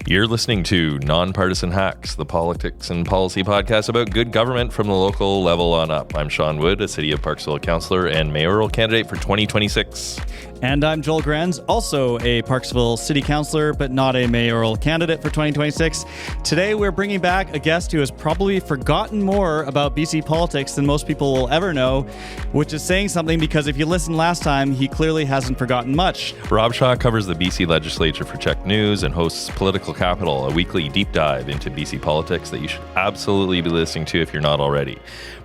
You're listening to Nonpartisan Hacks, the politics and policy podcast about good government from the local level on up. I'm Sean Wood, a City of Parksville councillor and mayoral candidate for 2026. And I'm Joel Grenz, also a Parksville City Councillor, but not a mayoral candidate for 2026. Today, we're bringing back a guest who has probably forgotten more about BC politics than most people will ever know, which is saying something because if you listened last time, he clearly hasn't forgotten much. Rob Shaw covers the BC Legislature for Check News and hosts Political Capital, a weekly deep dive into BC politics that you should absolutely be listening to if you're not already.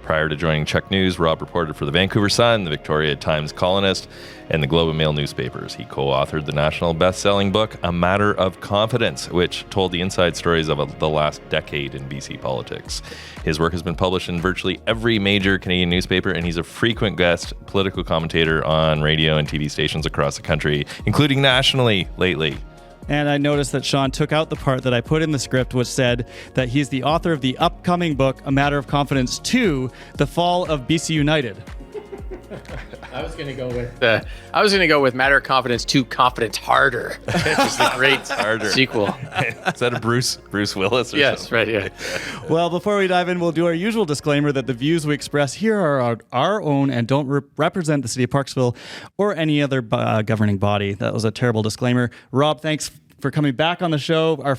Prior to joining Check News, Rob reported for the Vancouver Sun, the Victoria Times Colonist, and the Globe and Mail newspapers. He co-authored the national best-selling book, A Matter of Confidence, which told the inside stories of the last decade in BC politics. His work has been published in virtually every major Canadian newspaper, and he's a frequent guest political commentator on radio and TV stations across the country, including nationally lately. And I noticed that Sean took out the part that I put in the script, which said that he's the author of the upcoming book, A Matter of Confidence 2, The Fall of BC United. I was going to go with Matter of Confidence 2, Confidence Harder. It's a great sequel. Is that a Bruce Willis or yes, something? Right, yeah. Well, before we dive in, we'll do our usual disclaimer that the views we express here are our own and don't represent the City of Parksville or any other governing body. That was a terrible disclaimer. Rob, thanks for coming back on the show, our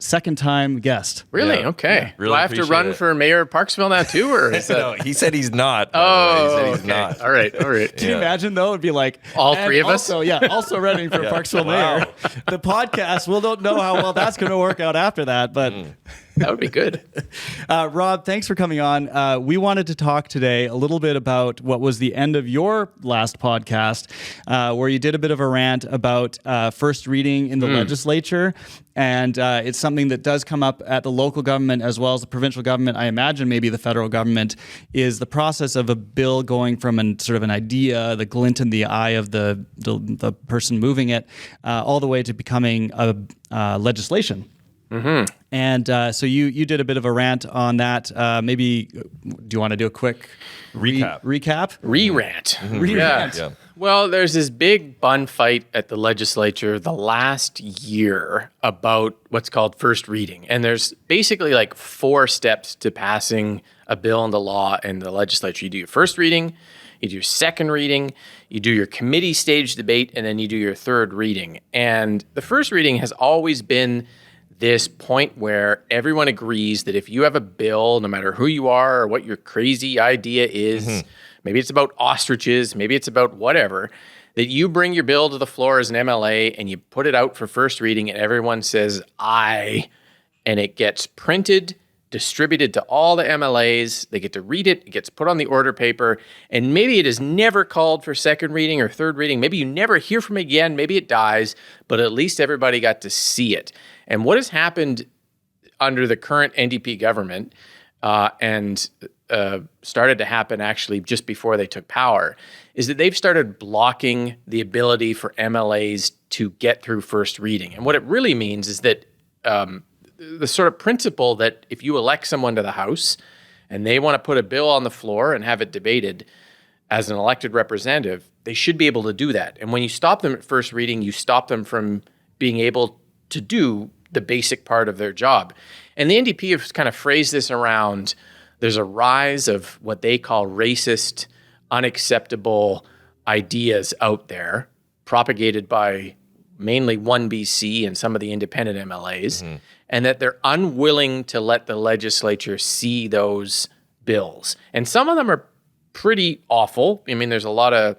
second time guest. Really? Yeah. Okay. Yeah, really Do I have to run for mayor of Parksville now too, or is that... No, he said he's not. Oh, he said he's okay. not. All right. Can you imagine, though? It'd be like... All three of us? Also running for Parksville mayor. The podcast, we'll don't know how well that's going to work out after that, but... That would be good. Rob, thanks for coming on. We wanted to talk today a little bit about what was the end of your last podcast, where you did a bit of a rant about first reading in the legislature. And it's something that does come up at the local government as well as the provincial government. I imagine maybe the federal government is the process of a bill going from an idea, the glint in the eye of the person moving it, all the way to becoming a legislation. Mm-hmm. And so you did a bit of a rant on that. Maybe do you want to do a quick recap? Re-rant. Mm-hmm. Re-rant. Yeah. Well, there's this big bun fight at the legislature the last year about what's called first reading. And there's basically like 4 steps to passing a bill into law in the legislature. You do your first reading, you do your second reading, you do your committee stage debate, and then you do your third reading. And the first reading has always been this point where everyone agrees that if you have a bill, no matter who you are or what your crazy idea is, maybe it's about ostriches, maybe it's about whatever, that you bring your bill to the floor as an MLA and you put it out for first reading and everyone says aye, and it gets printed, distributed to all the MLAs, they get to read it, it gets put on the order paper, and maybe it is never called for second reading or third reading, maybe you never hear from it again, maybe it dies, but at least everybody got to see it. And what has happened under the current NDP government and started to happen actually just before they took power is that they've started blocking the ability for MLAs to get through first reading. And what it really means is that the sort of principle that if you elect someone to the House and they want to put a bill on the floor and have it debated as an elected representative, they should be able to do that. And when you stop them at first reading, you stop them from being able to do the basic part of their job. And the NDP has kind of phrased this around, there's a rise of what they call racist, unacceptable ideas out there, propagated by mainly One BC and some of the independent MLAs, and that they're unwilling to let the legislature see those bills. And some of them are pretty awful. I mean, there's a lot of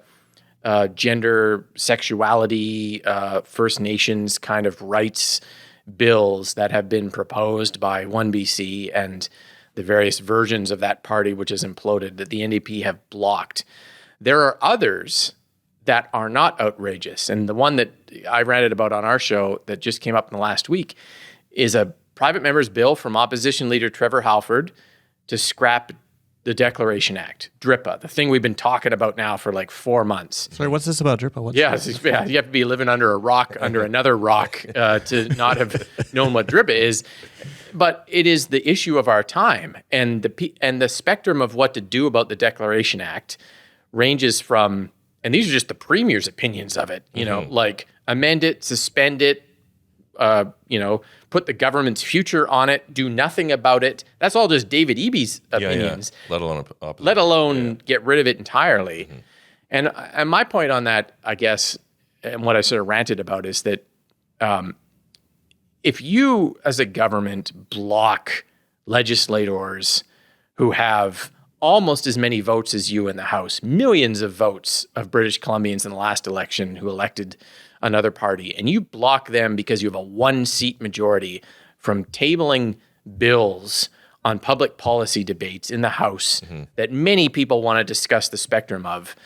gender, sexuality, First Nations kind of rights bills that have been proposed by One BC and the various versions of that party which has imploded that the NDP have blocked. There are others that are not outrageous. And the one that I ranted about on our show that just came up in the last week is a private member's bill from opposition leader Trevor Halford to scrap the Declaration Act, DRIPA, the thing we've been talking about now for like 4 months. Sorry, what's this about DRIPA? You have to be living under a rock, under another rock, to not have known what DRIPA is. But it is the issue of our time, and the spectrum of what to do about the Declaration Act ranges from, and these are just the Premier's opinions of it, you know, like amend it, suspend it, put the government's future on it, do nothing about it. That's all just David Eby's opinions. Let alone opposition. Let alone get rid of it entirely. And my point on that, I guess, and what I sort of ranted about is that if you, as a government, block legislators who have almost as many votes as you in the House, millions of votes of British Columbians in the last election who elected another party, and you block them because you have a one-seat majority from tabling bills on public policy debates in the House that many people want to discuss the spectrum of,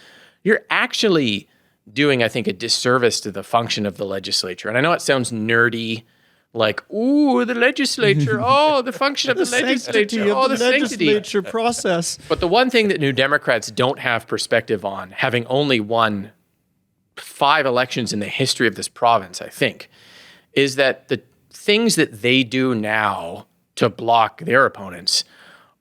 you're actually doing, I think, a disservice to the function of the legislature. And I know it sounds nerdy, like, ooh, the legislature, oh, the function of the legislature, oh, the legislature process. But the one thing that New Democrats don't have perspective on, having only won 5 elections in the history of this province, I think, is that the things that they do now to block their opponents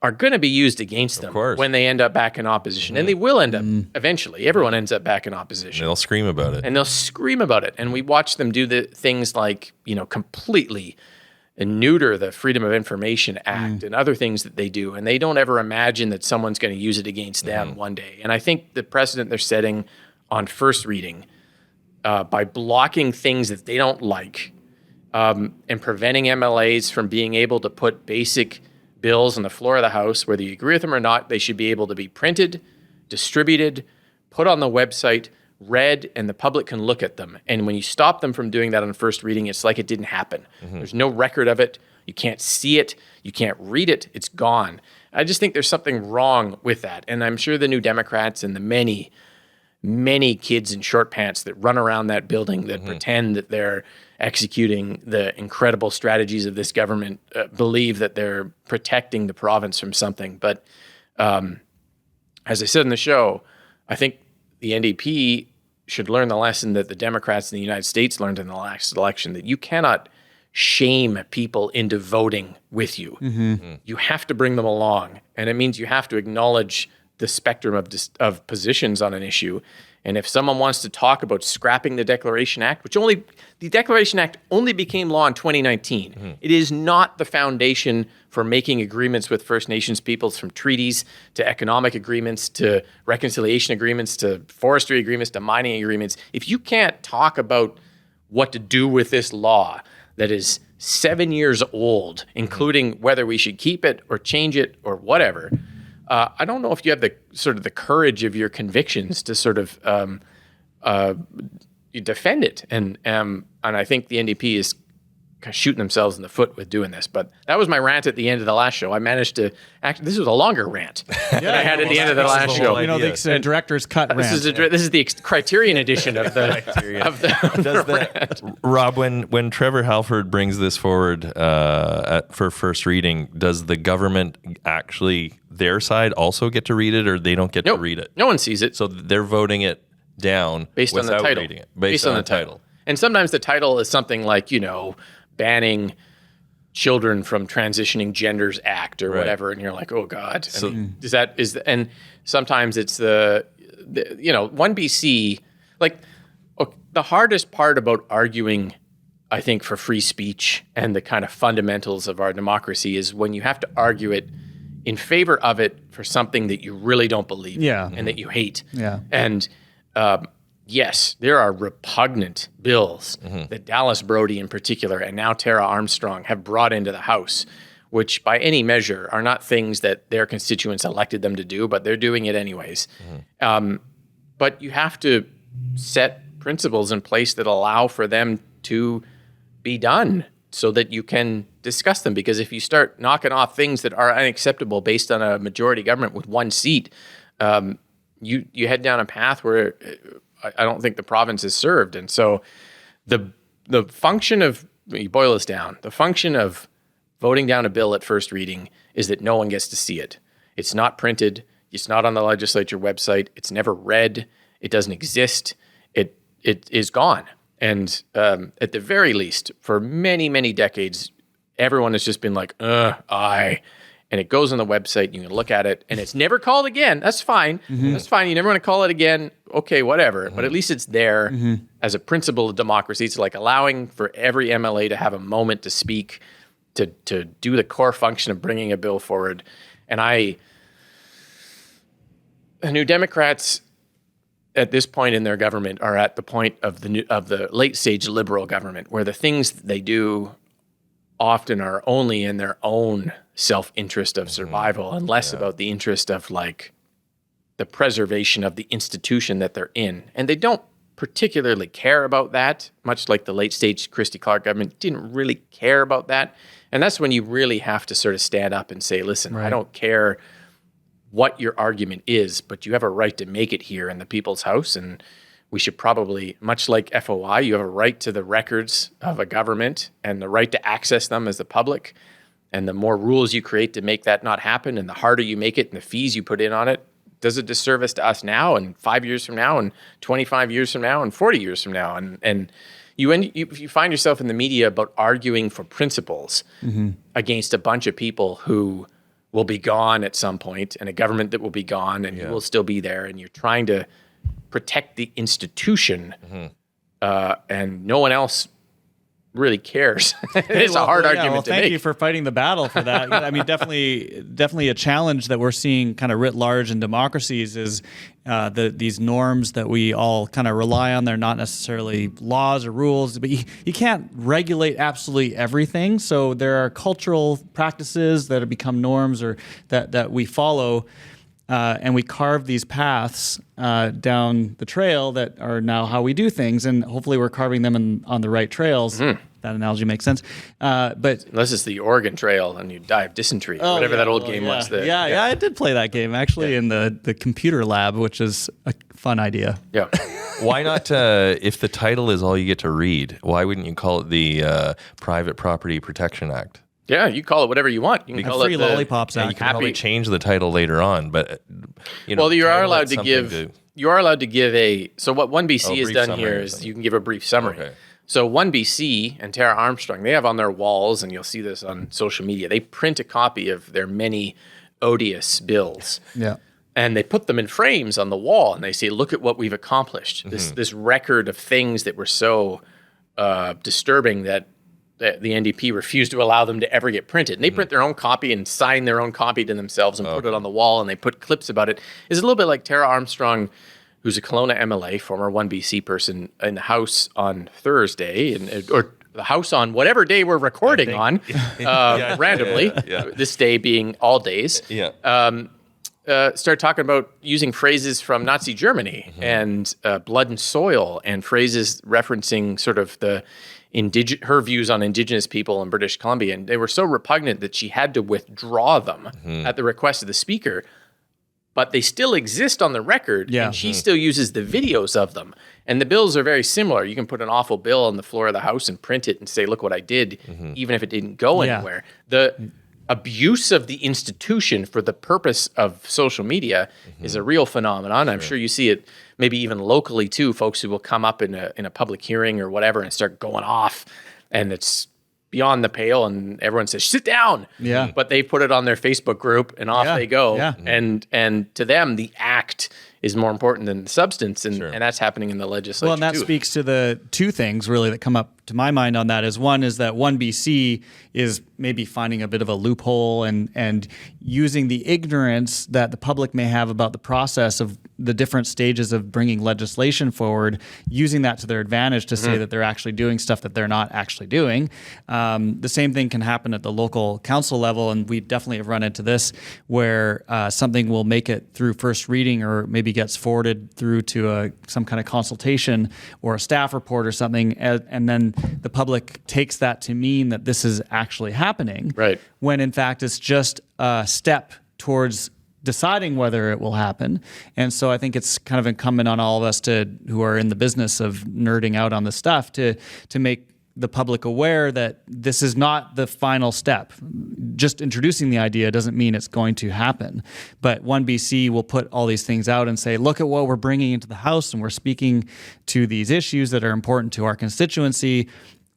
are going to be used against them when they end up back in opposition. And they will end up eventually. Everyone ends up back in opposition. They'll scream about it. And they'll scream about it. And we watch them do the things like, completely neuter the Freedom of Information Act and other things that they do. And they don't ever imagine that someone's going to use it against them one day. And I think the precedent they're setting on first reading by blocking things that they don't like and preventing MLAs from being able to put basic bills on the floor of the House, whether you agree with them or not, they should be able to be printed, distributed, put on the website, read, and the public can look at them. And when you stop them from doing that on first reading, it's like it didn't happen. There's no record of it. You can't see it. You can't read it. It's gone. I just think there's something wrong with that. And I'm sure the New Democrats and the many kids in short pants that run around that building that pretend that they're executing the incredible strategies of this government believe that they're protecting the province from something. But as I said in the show, I think the NDP should learn the lesson that the Democrats in the United States learned in the last election, that you cannot shame people into voting with you. You have to bring them along. And it means you have to acknowledge the spectrum of positions on an issue. And if someone wants to talk about scrapping the Declaration Act, the Declaration Act only became law in 2019. It is not the foundation for making agreements with First Nations peoples, from treaties to economic agreements to reconciliation agreements to forestry agreements to mining agreements. If you can't talk about what to do with this law that is 7 years old, including whether we should keep it or change it or whatever, I don't know if you have the courage of your convictions to sort of you defend it. And I think the NDP is kind of shooting themselves in the foot with doing this. But that was my rant at the end of the last show. I managed to this was a longer rant than I had at the end of the last show. The director's cut rant. This is the Criterion Edition of the rant. Rob, when Trevor Halford brings this forward for first reading, does the government actually, their side, also get to read it, or they don't get to read it? No one sees it. So they're voting it down based on the title. Reading it, based on the title. And sometimes the title is something like, banning Children from Transitioning Genders Act or whatever, and you're like, oh God. So and sometimes it's the 1BC, like the hardest part about arguing, I think, for free speech and the kind of fundamentals of our democracy is when you have to argue it in favor of it for something that you really don't believe in and that you hate. Yeah. And yes, there are repugnant bills that Dallas Brody in particular and now Tara Armstrong have brought into the House, which by any measure are not things that their constituents elected them to do, but they're doing it anyways. But you have to set principles in place that allow for them to be done so that you can discuss them. Because if you start knocking off things that are unacceptable based on a majority government with one seat, you head down a path where I don't think the province is served. And so the function of, you boil this down, the function of voting down a bill at first reading is that no one gets to see it. It's not printed. It's not on the legislature website. It's never read. It doesn't exist. It is gone. And at the very least, for many, many decades, everyone has just been like, aye. and it goes on the website, and you can look at it, and it's never called again. That's fine. That's fine. You never want to call it again. Okay, whatever. But at least it's there as a principle of democracy. It's like allowing for every MLA to have a moment to speak, to do the core function of bringing a bill forward. And the New Democrats at this point in their government are at the point of the late stage Liberal government, where the things that they do often are only in their own self-interest of survival and less about the interest of like the preservation of the institution that they're in. And they don't particularly care about that, much like the late stage Christy Clark government didn't really care about that. And that's when you really have to sort of stand up and say, listen, I don't care what your argument is, but you have a right to make it here in the people's house. And we should probably, much like FOI, you have a right to the records of a government and the right to access them as the public. And the more rules you create to make that not happen, and the harder you make it and the fees you put in on it, does a disservice to us now and 5 years from now and 25 years from now and 40 years from now. And you find yourself in the media about arguing for principles against a bunch of people who will be gone at some point, and a government that will be gone, and you will still be there, and you're trying to protect the institution, and no one else really cares. It's a hard argument to make. Thank you for fighting the battle for that. I mean, definitely a challenge that we're seeing kind of writ large in democracies is these norms that we all kind of rely on. They're not necessarily laws or rules, but you can't regulate absolutely everything. So there are cultural practices that have become norms or that we follow. And we carve these paths down the trail that are now how we do things, and hopefully we're carving them on the right trails. That analogy makes sense. But unless it's the Oregon Trail and you die of dysentery, or whatever that old game was. Yeah, I did play that game actually in the computer lab, which is a fun idea. Yeah. Why not, if the title is all you get to read, why wouldn't you call it the Private Property Protection Act? Yeah, you call it whatever you want. You can call Free it Lollipops Act. You can probably change the title later on, but well, you are allowed to give. You are allowed to give a. So what 1BC has done here is you can give a brief summary. Okay. So 1BC and Tara Armstrong, they have on their walls, and you'll see this on social media. They print a copy of their many odious bills. Yeah. And they put them in frames on the wall, and they say, "Look at what we've accomplished. This record of things that were so disturbing that." The NDP refused to allow them to ever get printed. And they print their own copy and sign their own copy to themselves and put it on the wall, and they put clips about it. It's a little bit like Tara Armstrong, who's a Kelowna MLA, former 1BC person, in the House on Thursday, or the House on whatever day we're recording on, randomly, this day being all days, start talking about using phrases from Nazi Germany and blood and soil, and phrases referencing sort of her views on Indigenous people in British Columbia, and they were so repugnant that she had to withdraw them at the request of the Speaker. But they still exist on the record, and she still uses the videos of them. And the bills are very similar. You can put an awful bill on the floor of the House and print it and say, "Look what I did," even if it didn't go anywhere. The abuse of the institution for the purpose of social media is a real phenomenon. I'm sure you see it maybe even locally too, folks who will come up in a public hearing or whatever and start going off, and it's beyond the pale, and everyone says, "Sit down." Yeah. But they put it on their Facebook group, and off they go. Yeah. And to them, the act is more important than the substance, and that's happening in the legislature. Well, and that speaks to the two things really that come up to my mind on that. Is one is that 1BC is maybe finding a bit of a loophole and using the ignorance that the public may have about the process of the different stages of bringing legislation forward, using that to their advantage to say that they're actually doing stuff that they're not actually doing. The same thing can happen at the local council level, and we definitely have run into this where something will make it through first reading or maybe gets forwarded through to some kind of consultation or a staff report or something, and then the public takes that to mean that this is actually happening, right? When in fact it's just a step towards deciding whether it will happen. And so I think it's kind of incumbent on all of us who are in the business of nerding out on this stuff to make the public aware that this is not the final step. Just introducing the idea doesn't mean it's going to happen. But 1BC will put all these things out and say, look at what we're bringing into the House, and we're speaking to these issues that are important to our constituency.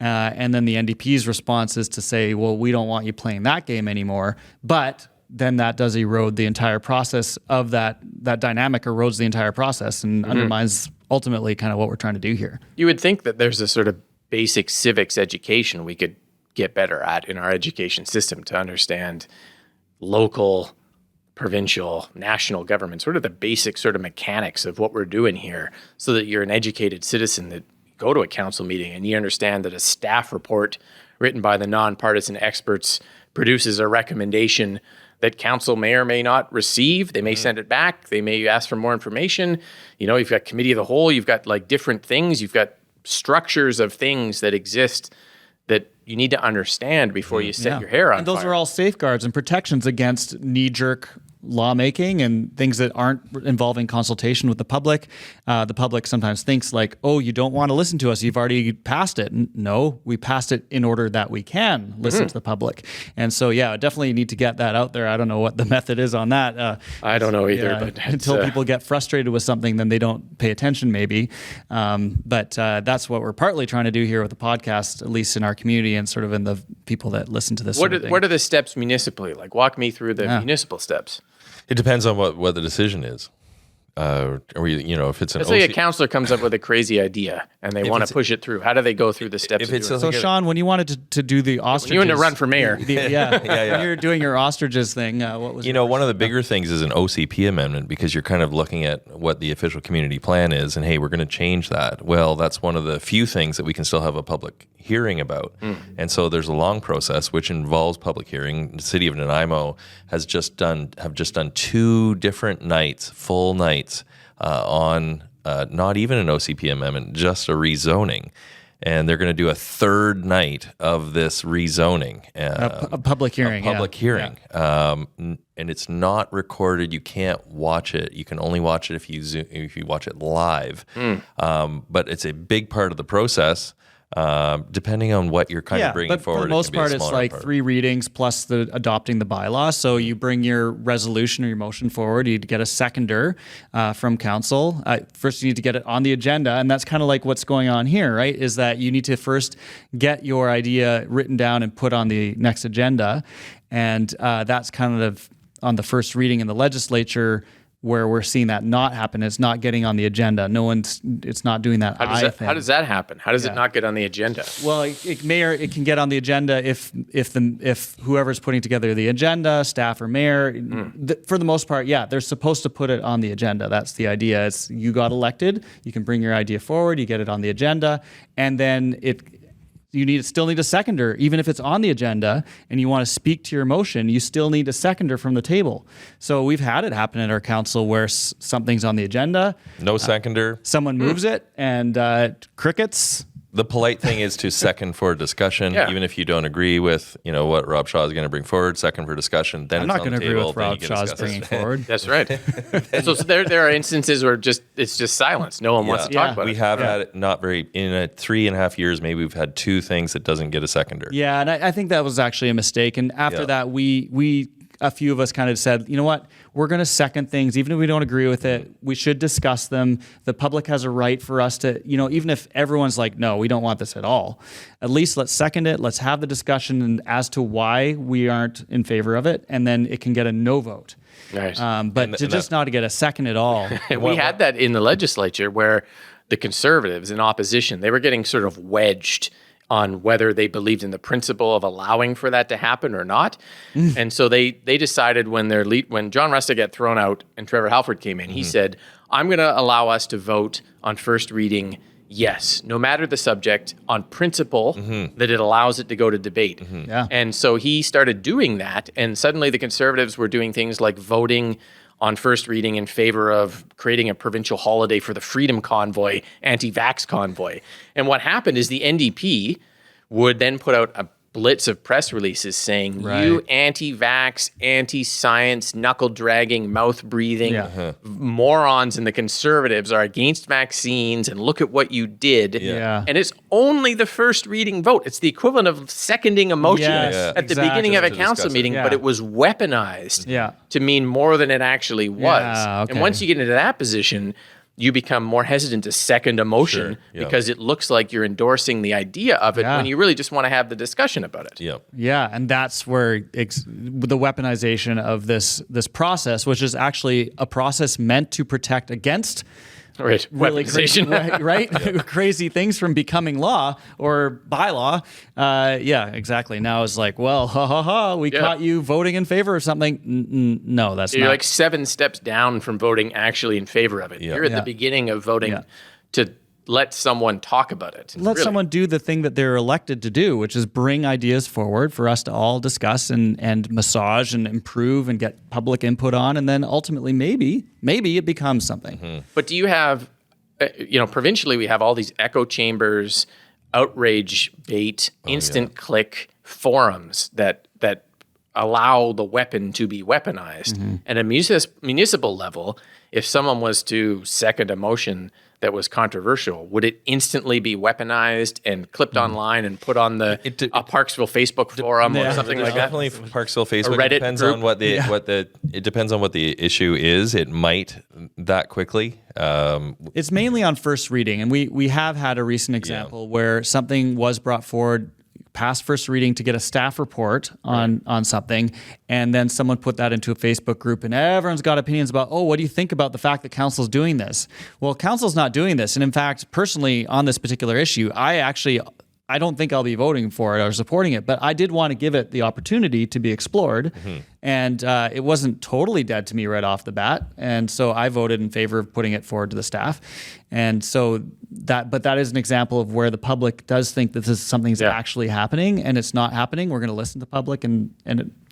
And then the NDP's response is to say, well, we don't want you playing that game anymore. But then that does erode the entire process of that dynamic, erodes the entire process and undermines ultimately kind of what we're trying to do here. You would think that there's a sort of basic civics education we could get better at in our education system to understand local, provincial, national government, sort of the basic sort of mechanics of what we're doing here, so that you're an educated citizen that go to a council meeting and you understand that a staff report written by the nonpartisan experts produces a recommendation that council may or may not receive. They may send it back. They may ask for more information. You know, you've got committee of the whole, you've got like different things, you've got structures of things that exist that you need to understand before you set your hair on and those fire. are all safeguards and protections against knee-jerk lawmaking and things that aren't involving consultation with the public. The public sometimes thinks like, oh, you don't want to listen to us. You've already passed it. No, we passed it in order that we can listen to the public. And so, yeah, definitely need to get that out there. I don't know what the method is on that. I don't know either. But until people get frustrated with something, then they don't pay attention maybe. But that's what we're partly trying to do here with the podcast, at least in our community and sort of in the people that listen to this. what are the steps municipally? Like, walk me through the municipal steps. It depends on what the decision is. Or, if it's an Let's say a councillor comes up with a crazy idea and they want to push it through. How do they go through the steps? If it's of doing So, it? Sean, when you wanted to do the ostriches... You want to run for mayor. When you're doing your ostriches thing, what was one of the bigger things is an OCP amendment, because you're kind of looking at what the official community plan is and, hey, we're going to change that. Well, that's one of the few things that we can still have a public hearing about. And so there's a long process which involves public hearing. The city of Nanaimo have just done 2 different nights, full nights, on not even an OCP amendment, just a rezoning. And they're going to do a 3rd night of this rezoning. a public hearing. Hearing. And it's not recorded. You can't watch it. You can only watch it if you watch it live. But it's a big part of the process. Depending on what you're kind of bringing forward. For the most part, it's like 3 readings plus the adopting the bylaw. So you bring your resolution or your motion forward. You get a seconder from council. First, you need to get it on the agenda, and that's kind of like what's going on here, right? Is that you need to first get your idea written down and put on the next agenda, and that's kind of on the first reading in the legislature, where we're seeing that not happen. It's not getting on the agenda. It's not doing that. How does that happen? How does it not get on the agenda? Well, it can get on the agenda if whoever's putting together the agenda, staff or mayor, for the most part, they're supposed to put it on the agenda. That's the idea. It's you got elected, you can bring your idea forward, you get it on the agenda, and then you still need a seconder. Even if it's on the agenda and you want to speak to your motion, you still need a seconder from the table. So we've had it happen at our council where something's on the agenda. No seconder. Someone moves it and crickets. The polite thing is to second for discussion, even if you don't agree with what Rob Shaw is going to bring forward. Second for discussion. Then I'm not going to agree with Rob Shaw's bringing forward. That's right. So there are instances where it's just silence. No one wants to talk about it. We have had it in 3.5 years. Maybe we've had 2 things that doesn't get a seconder. Yeah, and I think that was actually a mistake. And after that, we a few of us kind of said, you know what, we're going to second things, even if we don't agree with it. We should discuss them. The public has a right for us to, even if everyone's like, no, we don't want this at all, at least let's second it. Let's have the discussion as to why we aren't in favor of it, and then it can get a no vote. Right. But just not to get a second at all. We had that in the legislature where the Conservatives in opposition, they were getting sort of wedged on whether they believed in the principle of allowing for that to happen or not. And so they decided when John Rustick got thrown out and Trevor Halford came in, he said, I'm going to allow us to vote on first reading, yes, no matter the subject, on principle that it allows it to go to debate. Yeah. And so he started doing that, and suddenly the Conservatives were doing things like voting on first reading in favor of creating a provincial holiday for the Freedom Convoy, anti-vax convoy. And what happened is the NDP would then put out a blitz of press releases saying, you anti-vax, anti-science, knuckle-dragging, mouth-breathing morons and the Conservatives are against vaccines, and look at what you did. Yeah. And it's only the first reading vote. It's the equivalent of seconding a motion at the beginning of a council meeting, but it was weaponized to mean more than it actually was. Yeah, okay. And once you get into that position, you become more hesitant to second a motion because it looks like you're endorsing the idea of it when you really just want to have the discussion about it. Yeah, and that's where the weaponization of this process, which is actually a process meant to protect against really crazy, crazy things from becoming law or bylaw. Exactly. Now it's like, well, we caught you voting in favor of something. No, that's You're not. like 7 steps down from voting actually in favor of it. You're at the beginning of voting to let someone talk about it. Let someone do the thing that they're elected to do, which is bring ideas forward for us to all discuss and massage and improve and get public input on. And then ultimately, maybe it becomes something. But do you have, provincially, we have all these echo chambers, outrage bait, instant click forums that allow the weapon to be weaponized. At a municipal level, if someone was to second a motion that was controversial, would it instantly be weaponized and clipped online and put on the Parksville Facebook forum or something like that? Definitely Parksville Facebook. Reddit depends group. on what it depends on what the issue is. It might that quickly. It's mainly on first reading, and we have had a recent example where something was brought forward past first reading to get a staff report on something, and then someone put that into a Facebook group, and everyone's got opinions about, what do you think about the fact that council's doing this? Well, council's not doing this, and in fact, personally, on this particular issue, I don't think I'll be voting for it or supporting it, but I did want to give it the opportunity to be explored, and it wasn't totally dead to me right off the bat, and so I voted in favor of putting it forward to the staff, and so that is an example of where the public does think that this is something's actually happening, and it's not happening. We're going to listen to the public, and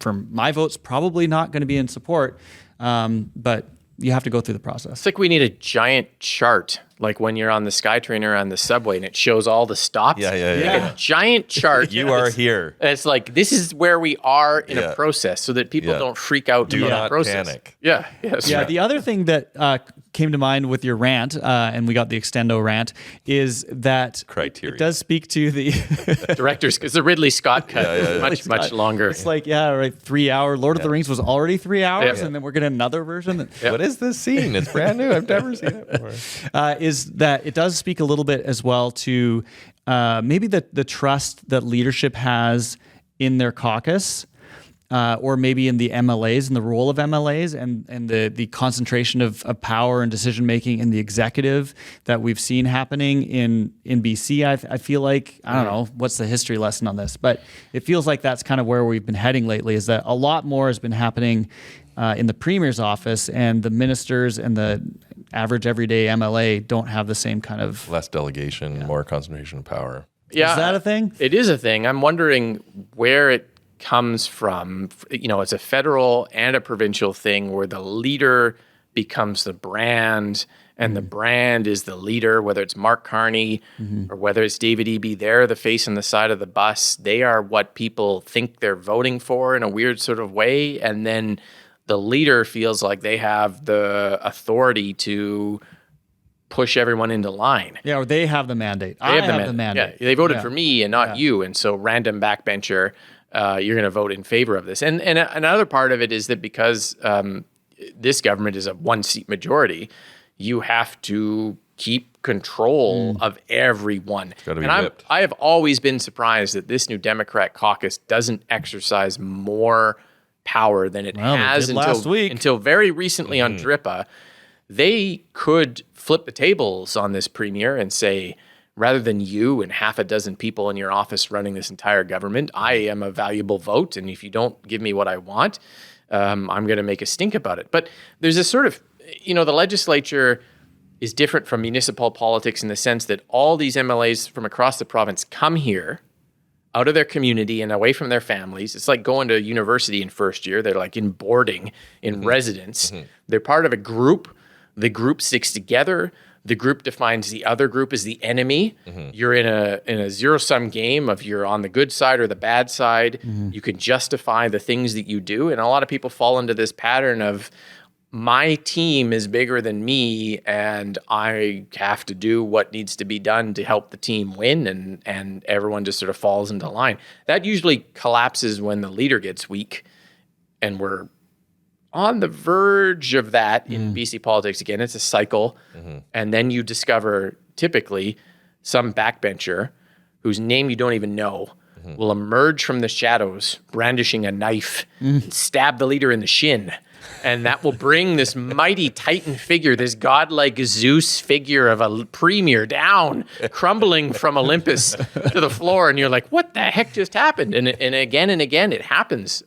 for my vote's probably not going to be in support, but you have to go through the process. It's like we need a giant chart, like when you're on the SkyTrain or on the subway and it shows all the stops. Like a giant chart. You are here. And it's like, this is where we are in a process so that people don't freak out about the process. Panic. The other thing that came to mind with your rant, and we got the extendo rant, is that Criterion. It does speak to the directors. It's a Ridley Scott cut. Much longer. It's like, 3 hour. Lord of the Rings was already 3 hours, and then we're getting another version. What is this scene? It's brand new. I've never seen it before. Is that it does speak a little bit as well to maybe the trust that leadership has in their caucus, or maybe in the MLAs and the role of MLAs and the concentration of power and decision making in the executive that we've seen happening in BC. I feel like, I don't know, what's the history lesson on this, but it feels like that's kind of where we've been heading lately, is that a lot more has been happening in the Premier's office, and the ministers and the average everyday MLA don't have the same kind of... Less delegation, more concentration of power. Yeah, is that a thing? It is a thing. I'm wondering where it comes from. It's a federal and a provincial thing where the leader becomes the brand, and the brand is the leader, whether it's Mark Carney or whether it's David Eby. They're the face on the side of the bus. They are what people think they're voting for in a weird sort of way, and then the leader feels like they have the authority to push everyone into line. Yeah, or they have the mandate. I have the mandate. Yeah, they voted for me and not you, and so random backbencher, you're going to vote in favor of this. And another part of it is that because this government is a one-seat majority, you have to keep control of everyone. It's gotta be whipped. I have always been surprised that this new Democrat caucus doesn't exercise more power than it has until very recently on DRIPA. They could flip the tables on this premier and say, rather than you and half a dozen people in your office running this entire government, I am a valuable vote, and if you don't give me what I want, I'm going to make a stink about it. But there's this sort of, the legislature is different from municipal politics in the sense that all these MLAs from across the province come here out of their community and away from their families. It's like going to university in first year. They're like in boarding, in residence. They're part of a group. The group sticks together. The group defines the other group as the enemy. You're in a zero-sum game of you're on the good side or the bad side. You can justify the things that you do. And a lot of people fall into this pattern of, my team is bigger than me, and I have to do what needs to be done to help the team win, and everyone just sort of falls into line. That usually collapses when the leader gets weak, and we're on the verge of that in BC politics. Again, it's a cycle. And then you discover typically some backbencher whose name you don't even know will emerge from the shadows brandishing a knife and stab the leader in the shin. And that will bring this mighty Titan figure, this godlike Zeus figure of a premier down, crumbling from Olympus to the floor. And you're like, what the heck just happened? And again it happens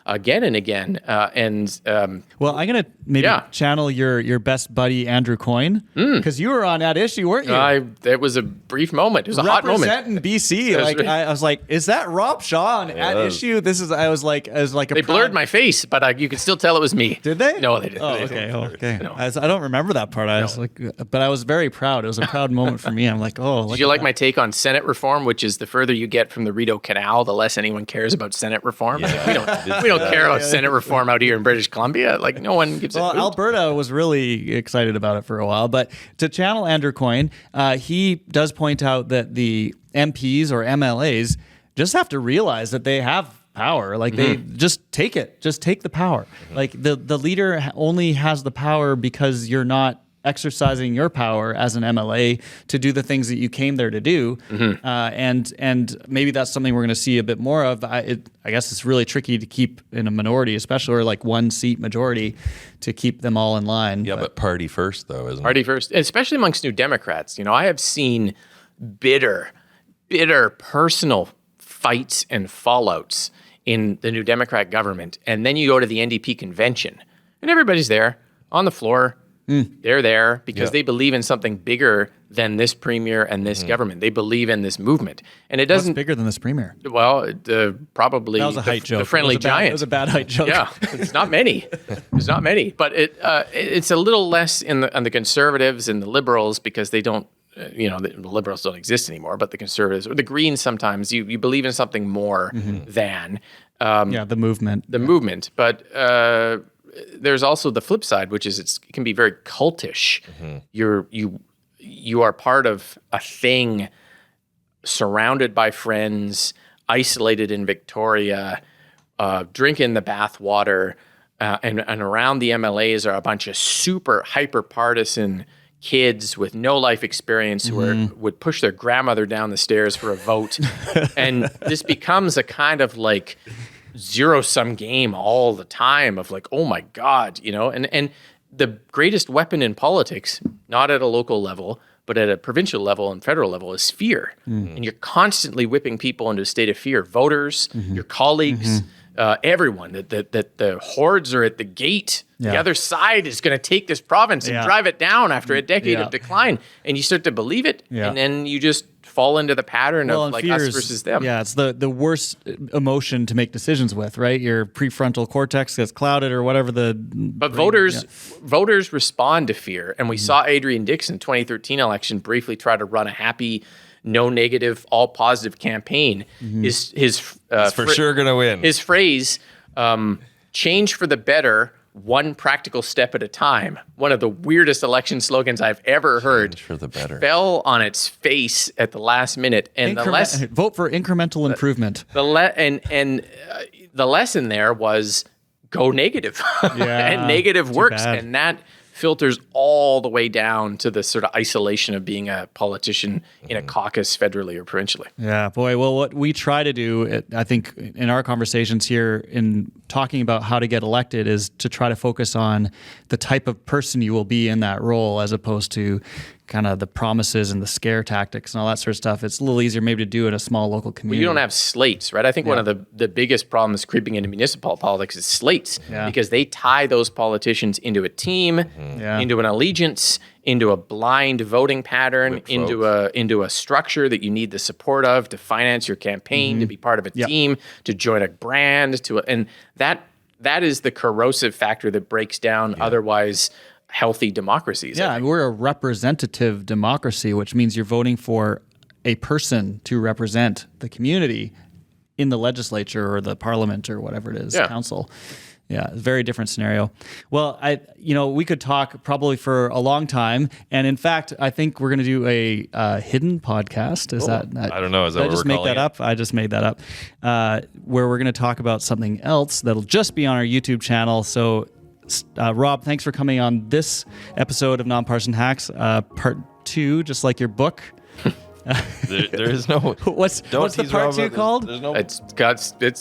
again and again. Well, I'm going to maybe channel your best buddy, Andrew Coyne, because you were on that issue, weren't you? It was a brief moment. It was a hot moment. Representing BC. I was like, is that Rob Shaw on at issue? I was like They blurred my face, but you could still tell it was me. Did they? No, they didn't. Oh, okay. No. I don't remember that part. I was like, but I was very proud. It was a proud moment for me. I'm like, oh. Did you like my take on Senate reform, which is the further you get from the Rideau Canal, the less anyone cares about Senate reform? Yeah. We don't care about Senate reform out here in British Columbia. Like, no one gives a hoot. Alberta was really excited about it for a while. But to channel Andrew Coyne, he does point out that the MPs or MLAs just have to realize that they have power. Like, they just take it. Just take the power. Like, the leader only has the power because you're not exercising your power as an MLA to do the things that you came there to do. And maybe that's something we're going to see a bit more of. I guess it's really tricky to keep in a minority, especially, or like one seat majority, to keep them all in line. Yeah, but party first, though, isn't it? Party first, especially amongst New Democrats. I have seen bitter personal fights and fallouts in the New Democrat government. And then you go to the NDP convention and everybody's there on the floor. They're there because they believe in something bigger than this premier and this government. They believe in this movement. And it doesn't... What's bigger than this premier? Well, probably that was a height joke. The friendly giant. It was a bad height joke. Yeah, it's not many. There's not many. But it's a little less on the conservatives and the liberals because they don't, the liberals don't exist anymore, but the conservatives or the Greens sometimes, you believe in something more than... the movement. The movement. But... there's also the flip side, which is it can be very cultish. You are part of a thing, surrounded by friends, isolated in Victoria, drinking the bath water, and around the MLAs are a bunch of super hyper partisan kids with no life experience who would push their grandmother down the stairs for a vote, and this becomes a kind of like zero-sum game all the time of like, oh my God, and the greatest weapon in politics, not at a local level, but at a provincial level and federal level, is fear. And you're constantly whipping people into a state of fear. Voters, your colleagues, everyone, that the hordes are at the gate. The other side is going to take this province and drive it down after a decade of decline. And you start to believe it, and then you just fall into the pattern of like us versus them. Yeah, it's the worst emotion to make decisions with, right? Your prefrontal cortex gets clouded or whatever But voters respond to fear. And we saw Adrian Dixon 2013 election briefly try to run a happy, no negative, all positive campaign. His for sure going to win. His phrase, change for the better, one practical step at a time. One of the weirdest election slogans I've ever heard. Change for the better. Fell on its face at the last minute. And vote for incremental improvement. The lesson there was go negative. And negative works. Bad. And that filters all the way down to the sort of isolation of being a politician in a caucus federally or provincially. Yeah, boy. Well, what we try to do, I think, in our conversations here in talking about how to get elected is to try to focus on the type of person you will be in that role as opposed to kind of the promises and the scare tactics and all that sort of stuff. It's a little easier maybe to do in a small local community. Well, you don't have slates, right? I think one of the biggest problems creeping into municipal politics is slates because they tie those politicians into a team, into an allegiance, into a blind voting pattern, into a structure that you need the support of to finance your campaign, to be part of a team, to join a brand, and that is the corrosive factor that breaks down otherwise healthy democracies. Yeah, we're a representative democracy, which means you're voting for a person to represent the community in the legislature or the parliament or whatever it is, council. Yeah, very different scenario. Well, we could talk probably for a long time, and in fact, I think we're going to do a hidden podcast. Is that? I don't know. Is that did I what just we're make calling that up? I just made that up. Where we're going to talk about something else that'll just be on our YouTube channel. So, Rob, thanks for coming on this episode of Nonpartisan Hacks, part 2, just like your book. There is no. What's the part 2 called? There's no. It's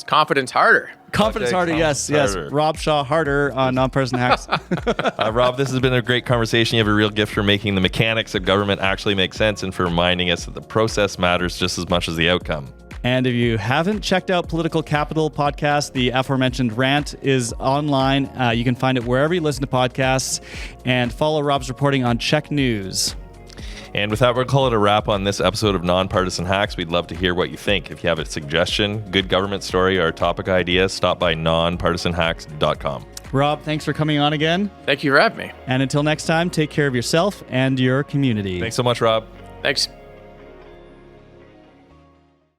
Confidence Harder. Confidence Harder, yes. Rob Shaw Harder on Nonpartisan Hacks. Rob, this has been a great conversation. You have a real gift for making the mechanics of government actually make sense and for reminding us that the process matters just as much as the outcome. And if you haven't checked out Political Capital podcast, the aforementioned Rant is online. You can find it wherever you listen to podcasts, and follow Rob's reporting on Czech News. And with that, we'll call it a wrap on this episode of Nonpartisan Hacks. We'd love to hear what you think. If you have a suggestion, good government story, or topic idea, stop by nonpartisanhacks.com. Rob, thanks for coming on again. Thank you for having me. And until next time, take care of yourself and your community. Thanks so much, Rob. Thanks.